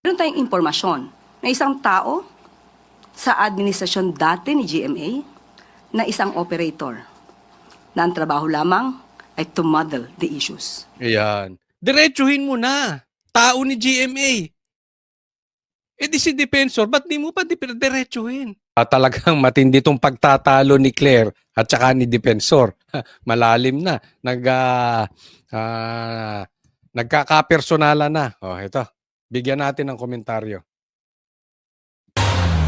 Meron tayong impormasyon na isang tao sa administrasyon dati ni GMA na isang operator na ang trabaho lamang ay to muddle the issues. Ayan. Diretsuhin mo na. Tao ni GMA. Eh di si Defensor, ba't di mo pa diretsuhin? Talagang matindi tong pagtatalo ni Claire at saka ni Defensor. Malalim na. Nagkakapersonalan na. Oh, ito. Bigyan natin ng komentaryo.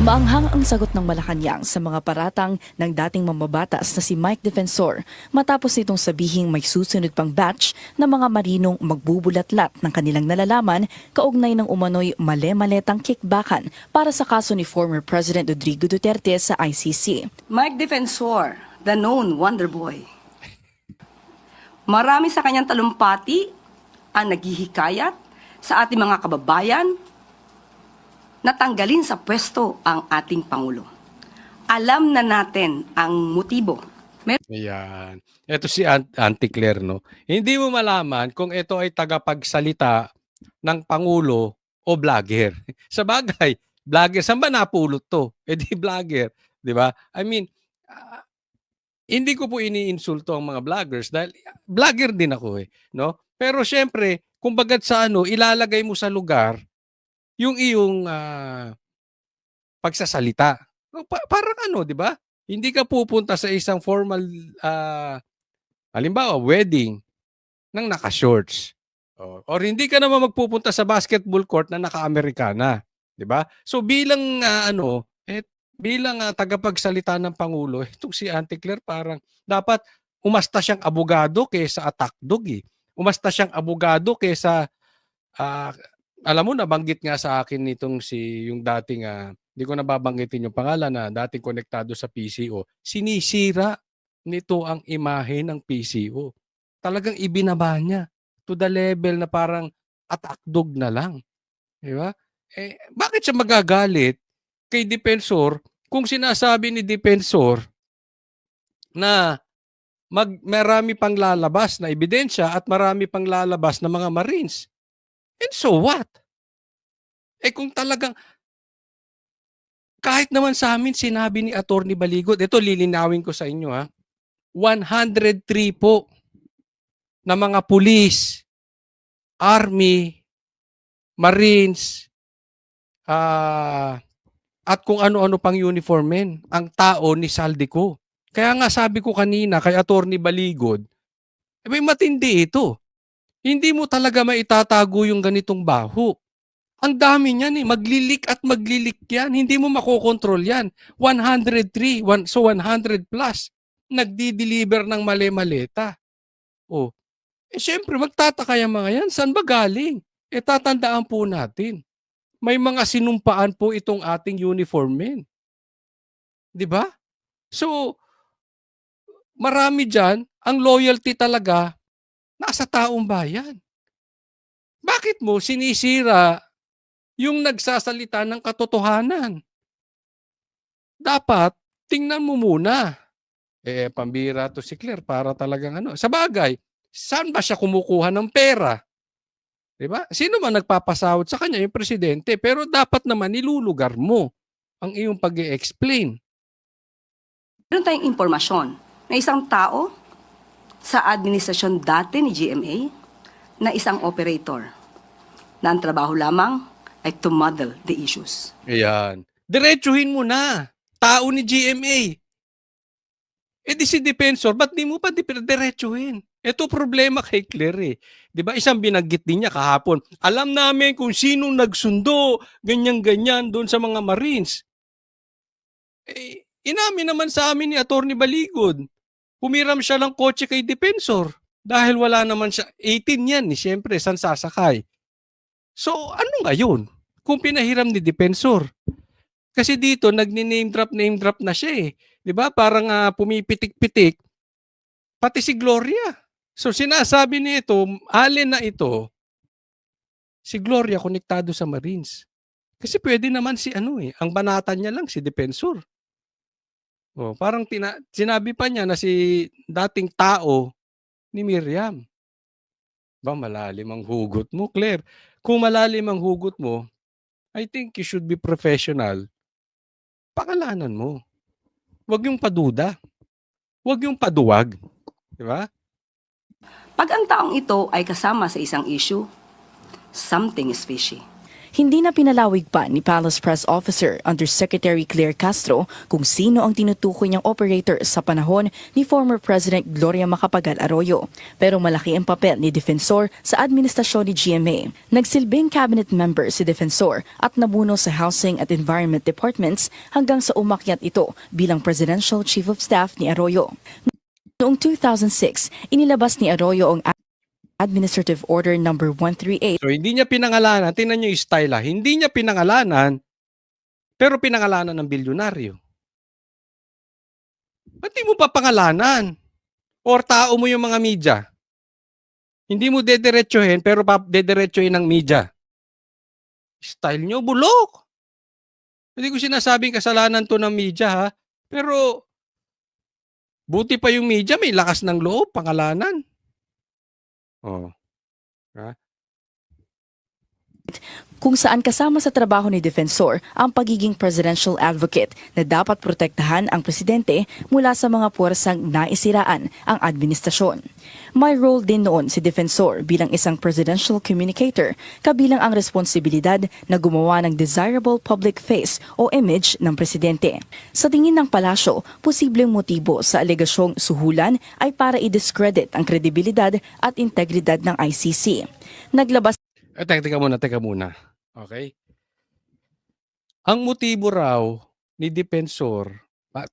Maanghang ang sagot ng Malacanang sa mga paratang ng dating mamabatas na si Mike Defensor matapos itong sabihing may susunod pang batch na mga marinong magbubulatlat ng kanilang nalalaman kaugnay ng umano'y male-maletang kickbackan para sa kaso ni former President Rodrigo Duterte sa ICC. Mike Defensor, the known Wonder Boy. Marami sa kanyang talumpati ang naghihikayat sa ating mga kababayan natanggalin sa pwesto ang ating Pangulo. Alam na natin ang motibo. Ayan. Ito si Auntie Claire, no? Hindi mo malaman kung ito ay tagapagsalita ng Pangulo o vlogger. Sa bagay, vlogger, saan ba napulot to? Eh di vlogger, di ba? I mean, hindi ko po iniinsulto ang mga vloggers dahil vlogger din ako eh, no? Pero syempre, kumbaga sa ilalagay mo sa lugar yung iyong pagsasalita. Parang di ba? Hindi ka pupunta sa isang formal, halimbawa, wedding, nang naka-shorts. Or hindi ka naman magpupunta sa basketball court na naka-Amerikana. Di ba? So bilang, bilang tagapagsalita ng Pangulo, itong si Auntie Claire parang dapat umasta siyang abogado kaysa attack dog eh. Umasta siyang abogado kaysa alam mo, nabanggit nga sa akin nitong yung dating, hindi ko nababanggitin yung pangalan na dating konektado sa PCO, sinisira nito ang imahe ng PCO. Talagang ibinaba niya to the level na parang attack dog na lang. Di ba? Eh, bakit siya magagalit kay Defensor kung sinasabi ni Defensor na marami pang lalabas na ebidensya at marami pang lalabas na mga Marines? And so what? Eh kung talagang, kahit naman sa amin sinabi ni Atty. Baligod, ito lilinawin ko sa inyo 103 po na mga pulis, army, marines, at kung ano-ano pang uniform men, ang tao ni Saldico. Kaya nga sabi ko kanina kay Atty. Baligod, may matindi ito. Hindi mo talaga maitatago yung ganitong baho. Ang dami niyan eh. Maglilik at maglilik yan. Hindi mo makokontrol yan. 103, so 100 plus. Nagdi-deliver ng mali-maleta. Oh. Eh syempre, magtataka yung mga yan. Saan ba galing? Eh tatandaan po natin. May mga sinumpaan po itong ating uniform men. Di ba? So, marami dyan, ang loyalty talaga nasa taong bayan. Bakit mo sinisira yung nagsasalita ng katotohanan? Dapat, tingnan mo muna. Eh, pambira to si Claire para talagang Sa bagay, saan ba siya kumukuha ng pera? Diba? Sino man nagpapasahod sa kanya? Yung presidente. Pero dapat naman nilulugar mo ang iyong pag-i-explain. Meron tayong impormasyon na isang tao sa administrasyon dati ni GMA na isang operator na ang trabaho lamang ay to muddle the issues. Ayan. Diretsuhin mo na. Tao ni GMA. Eh di si Defensor, ba't di mo pa diretsuhin? Ito problema kay Claire eh. Di ba isang binanggit din niya kahapon. Alam namin kung sinong nagsundo, ganyan-ganyan doon sa mga Marines. Eh, inamin naman sa amin ni Atty. Baligod. Humiram siya ng kotse kay Defensor. Dahil wala naman siya, 18 yan eh, siyempre, saan sasakay? So, ano ngayon? Kung pinahiram ni Defensor. Kasi dito, name drop na siya eh. Di ba? Parang pumipitik-pitik. Pati si Gloria. So, sinasabi nito, alin na ito, si Gloria konektado sa Marines. Kasi pwede naman si ang banatan niya lang, si Defensor. Oh, parang sinabi pa niya na si dating tao ni Miriam. Ba, malalim ang hugot mo, Claire. Kung malalim ang hugot mo, I think you should be professional. Pangalanan mo. Huwag yung paduda. Huwag yung paduwag. Di ba? Pag ang taong ito ay kasama sa isang issue, something is fishy. Hindi na pinalawig pa ni Palace Press Officer Undersecretary Claire Castro kung sino ang tinutukoy niyang operator sa panahon ni former President Gloria Macapagal Arroyo. Pero malaki ang papel ni Defensor sa administrasyon ni GMA. Nagsilbing cabinet member si Defensor at namuno sa Housing at Environment Departments hanggang sa umakyat ito bilang Presidential Chief of Staff ni Arroyo. Noong 2006, inilabas ni Arroyo ang Administrative Order No. 138 So, hindi niya pinangalanan. Tingnan niyo yung style, ha? Hindi niya pinangalanan, pero pinangalanan ng bilyonaryo. Ba't di mo pa pangalanan? Or tao mo yung mga media? Hindi mo dediretsuhin, pero dediretsuhin ng media. Style niyo, bulok. Hindi ko sinasabing kasalanan to ng media, ha? Pero, buti pa yung media, may lakas ng loob, pangalanan. Oh. kung saan kasama sa trabaho ni Defensor ang pagiging presidential advocate na dapat protektahan ang presidente mula sa mga puwersang naisiraan ang administrasyon. May role din noon si Defensor bilang isang presidential communicator, kabilang ang responsibilidad na gumawa ng desirable public face o image ng presidente. Sa tingin ng palasyo, posibleng motibo sa alegasyong suhulan ay para i-discredit ang kredibilidad at integridad ng ICC. Naglabas Teka muna. Okay? Ang motibo raw ni Defensor,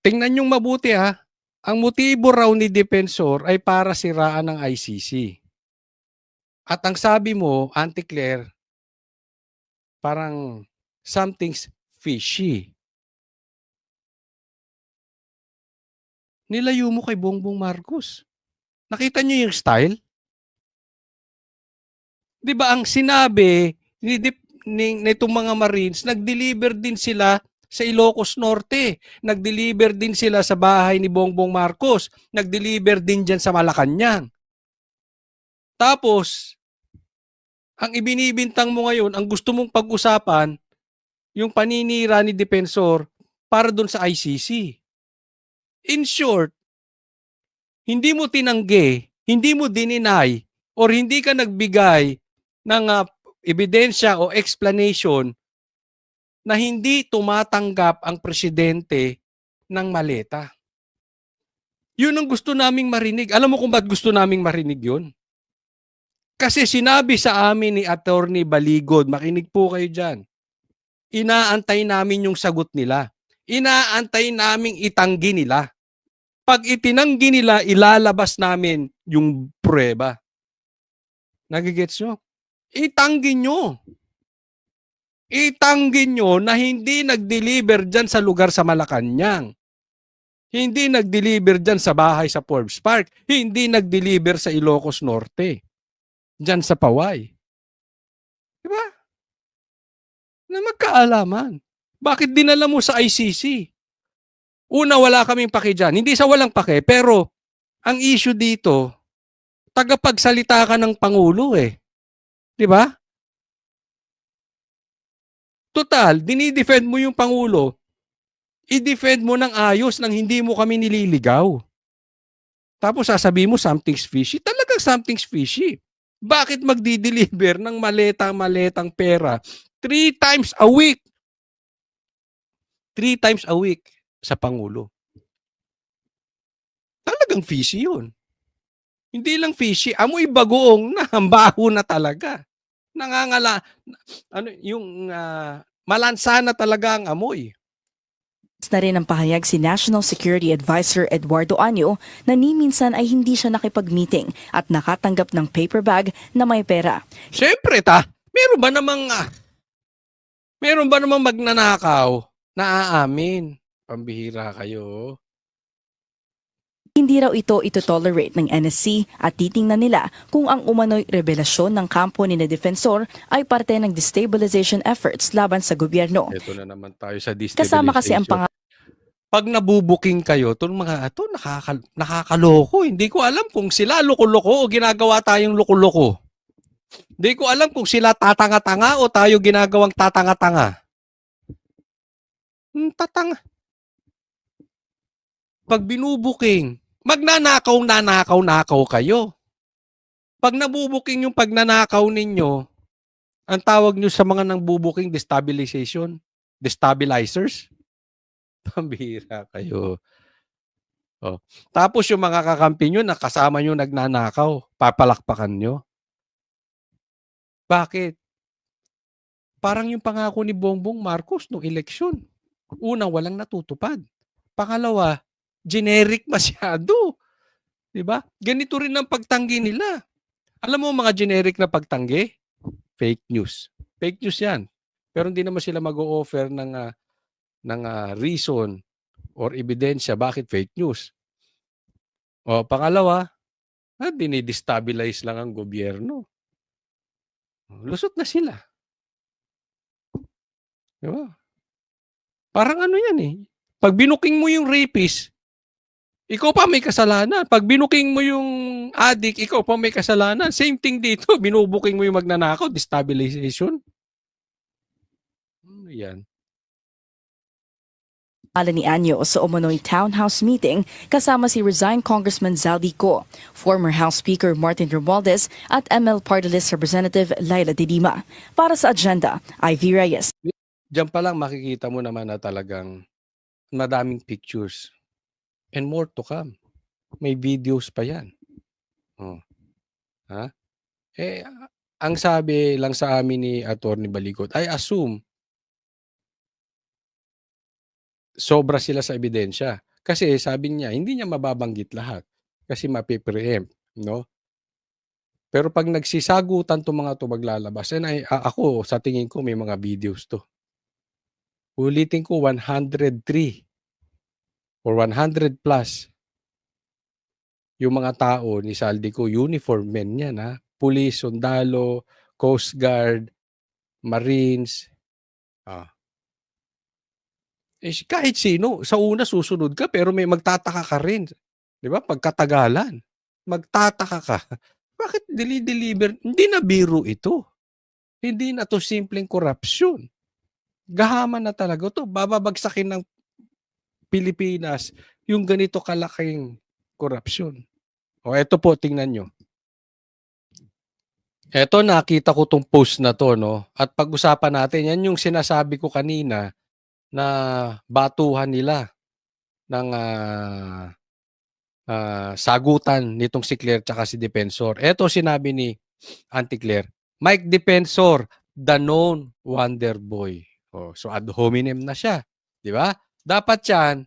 tingnan yung mabuti, ha, ang motibo raw ni Defensor ay para siraan ng ICC. At ang sabi mo, Auntie Claire, parang something's fishy. Nilayo mo kay Bongbong Marcos. Nakita niyo yung style? Di ba ang sinabi nitong mga Marines, nag-deliver din sila sa Ilocos Norte. Nag-deliver din sila sa bahay ni Bongbong Marcos. Nag-deliver din dyan sa Malacanang. Tapos, ang ibinibintang mo ngayon, ang gusto mong pag-usapan, yung paninira ni Defensor para dun sa ICC. In short, hindi mo tinanggi, hindi mo dininay, or hindi ka nagbigay ng ebidensya o explanation na hindi tumatanggap ang presidente ng maleta. Yun ang gusto naming marinig. Alam mo kung ba't gusto naming marinig yun? Kasi sinabi sa amin ni Attorney Baligod, makinig po kayo dyan, inaantay namin yung sagot nila. Inaantay naming itanggi nila. Pag itinanggi nila, ilalabas namin yung prueba. Nagigets nyo? Itanggi nyo. Itanggi nyo na hindi nag-deliver dyan sa lugar sa Malacanang. Hindi nag-deliver dyan sa bahay sa Forbes Park. Hindi nag-deliver sa Ilocos Norte. Dyan sa Paway. Diba? Na magkaalaman. Bakit dinala mo sa ICC? Una, wala kaming pake dyan. Hindi sa walang pake, pero ang issue dito, tagapagsalita ka ng Pangulo eh. Di ba? Total, dinidefend mo yung Pangulo, i-defend mo ng ayos nang hindi mo kami nililigaw. Tapos sasabihin mo something's fishy. Talagang something's fishy. Bakit magdi-deliver ng maletang pera 3 times a week? 3 times a week sa Pangulo. Talagang fishy yun. Hindi lang fishy, amoy bagoong na, baho na talaga. Nangangala, malansa na talaga ang amoy. na rin ang pahayag si National Security Advisor Eduardo Año na ni minsan ay hindi siya nakipag-meeting at nakatanggap ng paper bag na may pera. Siyempre meron ba namang magnanakaw na aamin? Pambihira kayo. Hindi raw ito ito-tolerate ng NSC at titingnan nila kung ang umano'y revelasyon ng kampo ni na Defensor ay parte ng destabilization efforts laban sa gobyerno. Ito na naman tayo sa destabilization. Kasama kasi ang pag nabubuking kayo, itong mga ito, nakakaloko. Hindi ko alam kung sila loko-loko o ginagawa tayong loko-loko. Hindi ko alam kung sila tatanga-tanga o tayo ginagawang tatanga-tanga. Tatanga. Pag binubuking, magnanakaw-nakaw kayo. Pag nabubuking yung pagnanakaw ninyo, ang tawag nyo sa mga nang bubuking destabilizers. Pambihira kayo. Oh. Tapos yung mga kakampi nyo na kasama nyo nagnanakaw, papalakpakan nyo. Bakit? Parang yung pangako ni Bongbong Marcos nung eleksyon. Unang, walang natutupad. Pangalawa, generic masyado. 'Di ba? Ganito rin ang pagtanggi nila. Alam mo mga generic na pagtanggi? Fake news. Fake news 'yan. Pero hindi naman sila mag-o-offer ng reason or ebidensya bakit fake news. O pangalawa, dinidestabilize lang ang gobyerno. Lusot na sila. 'Di ba? Parang ano 'yan eh. Pag binuking mo yung rapist, ikaw pa may kasalanan. Pag binuking mo yung addict, ikaw pa may kasalanan. Same thing dito. Binubuking mo yung magnanakaw, destabilization. Ano yan? Ala ni Anyo sa umano'y townhouse meeting kasama si resigned Congressman Zaldi Co, former House Speaker Martin Romualdez at ML Party List Representative Laila de Lima. Para sa agenda, Ivy Reyes. Diyan pa lang makikita mo naman na talagang madaming pictures. And more to come. May videos pa yan. Oh. Ha? Ang sabi lang sa amin ni Atty. Balikot, I assume sobra sila sa ebidensya. Kasi sabi niya, hindi niya mababanggit lahat. Kasi mapipreempt, no? Pero pag nagsisagutan to mga to maglalabas, and ako, sa tingin ko, may mga videos to. Ulitin ko, 103 or 100 plus yung mga tao ni Saldico, uniform men yan, ha? Police, sundalo, Coast Guard, Marines. Kahit sino, sa una susunod ka, pero may magtataka ka rin. Di ba? Pagkatagalan. Magtataka ka. Bakit deliver? Hindi na biro ito. Hindi na to simpleng korupsyon. Gahaman na talaga to. Bababagsakin ng Pilipinas yung ganito kalaking korupsyon. O eto po, tingnan nyo. Eto, nakita ko tong post na to, no? At pag-usapan natin, yan yung sinasabi ko kanina na batuhan nila ng sagutan nitong si Claire tsaka si Defensor. Eto sinabi ni Auntie Claire, Mike Defensor, the known wonder boy. So ad hominem na siya. Di ba? Dapat yan,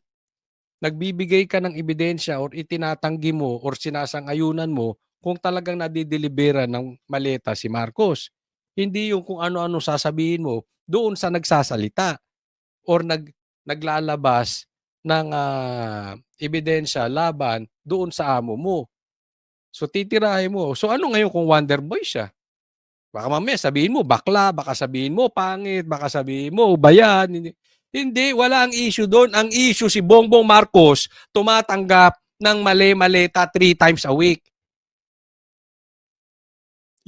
nagbibigay ka ng ebidensya or itinatanggi mo or sinasang-ayunan mo kung talagang nadidelibera ng maleta si Marcos. Hindi yung kung ano-ano sasabihin mo doon sa nagsasalita or naglalabas ng ebidensya laban doon sa amo mo. So titirahin mo. So ano ngayon kung wonder boy siya? Baka mamaya sabihin mo bakla, baka sabihin mo pangit, baka sabihin mo bayan. Hindi, wala ang issue doon. Ang issue si Bongbong Marcos tumatanggap ng mali-maleta 3 times a week.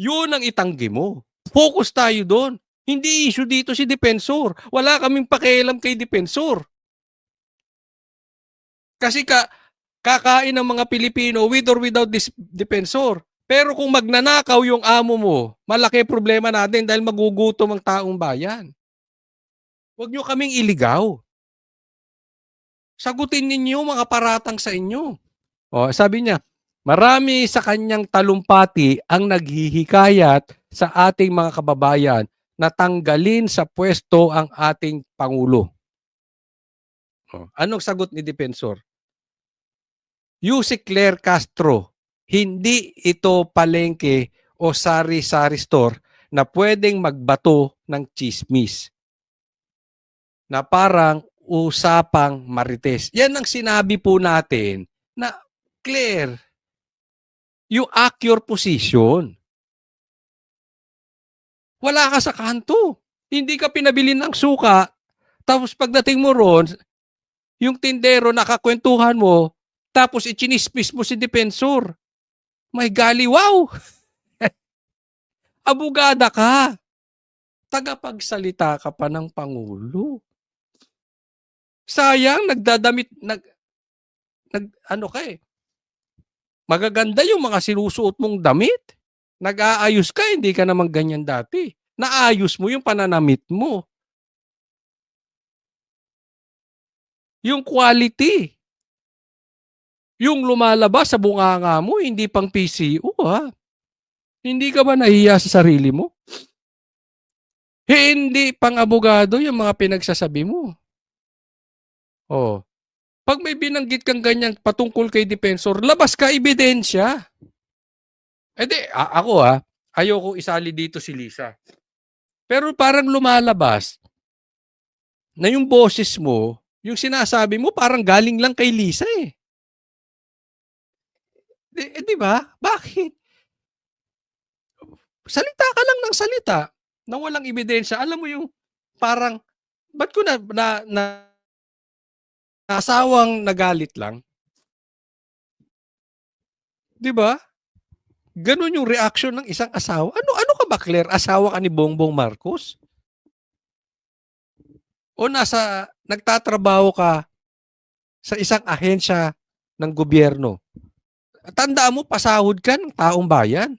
Yun ang itanggi mo. Focus tayo doon. Hindi issue dito si Defensor. Wala kaming pakialam kay Defensor. Kasi kakain ng mga Pilipino with or without this Defensor. Pero kung magnanakaw yung amo mo, malaki problema natin dahil magugutom ang taong bayan. Huwag nyo kaming iligaw. Sagutin ninyo mga paratang sa inyo. Sabi niya, marami sa kanyang talumpati ang naghihikayat sa ating mga kababayan na tanggalin sa pwesto ang ating Pangulo. Anong sagot ni Defensor? Si Claire Castro, hindi ito palengke o sari-sari store na pwedeng magbato ng chismis na parang usapang marites. Yan ang sinabi po natin na Claire, you act your position. Wala ka sa kanto. Hindi ka pinabili ng suka. Tapos pagdating mo ron, yung tindero nakakwentuhan mo, tapos ichinispis mo si Defensor. May gali, wow! Abogada ka. Tagapagsalita ka pa ng Pangulo. Sayang, ano ka eh. Magaganda yung mga sinusuot mong damit. Nag-aayos ka, hindi ka naman ganyan dati. Naayos mo yung pananamit mo. Yung quality. Yung lumalabas sa bunganga mo, hindi pang PCO ha. Hindi ka ba nahiya sa sarili mo? Hindi pang abogado yung mga pinagsasabi mo. Oh. Pag may binanggit kang ganyan patungkol kay Defensor, labas ka ebidensya. Ako ayoko isali dito si Lisa. Pero parang lumalabas na yung boses mo, yung sinasabi mo parang galing lang kay Lisa eh. Di ba? Bakit? Salita ka lang ng salita na walang ebidensya. Alam mo yung parang, ba't ko na asawang nagalit lang? Di ba? Ganon yung reaction ng isang asawa. Ano ka ba, Claire? Asawa ka ni Bongbong Marcos? O nagtatrabaho ka sa isang ahensya ng gobyerno? Tandaan mo, pasahod ka ng taong bayan.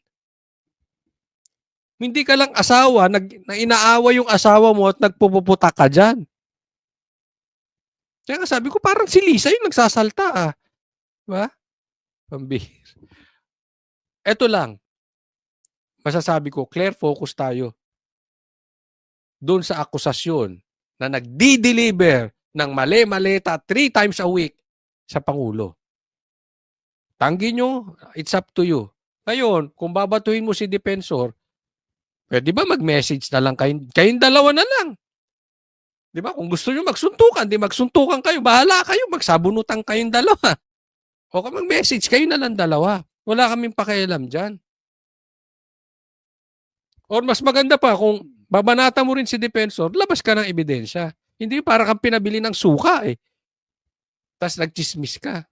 Hindi ka lang asawa, na inaawa yung asawa mo at nagpupuputa ka dyan. Kaya sabi ko, parang si Lisa yung nagsasalta ah. Diba? Pambihir. Eto lang. Masasabi ko, Claire, focus tayo doon sa akusasyon na nagdi-deliver ng mali-maleta 3 times a week sa Pangulo. Tanggi nyo, it's up to you. Ngayon, kung babatuhin mo si Defensor, pwede ba mag-message na lang kayong dalawa na lang? Di ba? Kung gusto nyo magsuntukan, di magsuntukan kayo. Bahala kayo, magsabunutan kayong dalawa. O kung mag-message, kayo na lang dalawa. Wala kaming pakialam dyan. Or mas maganda pa, kung babanata mo rin si Defensor, labas ka ng ebidensya. Hindi para kang pinabili ng suka eh. Tapos nagchismis ka.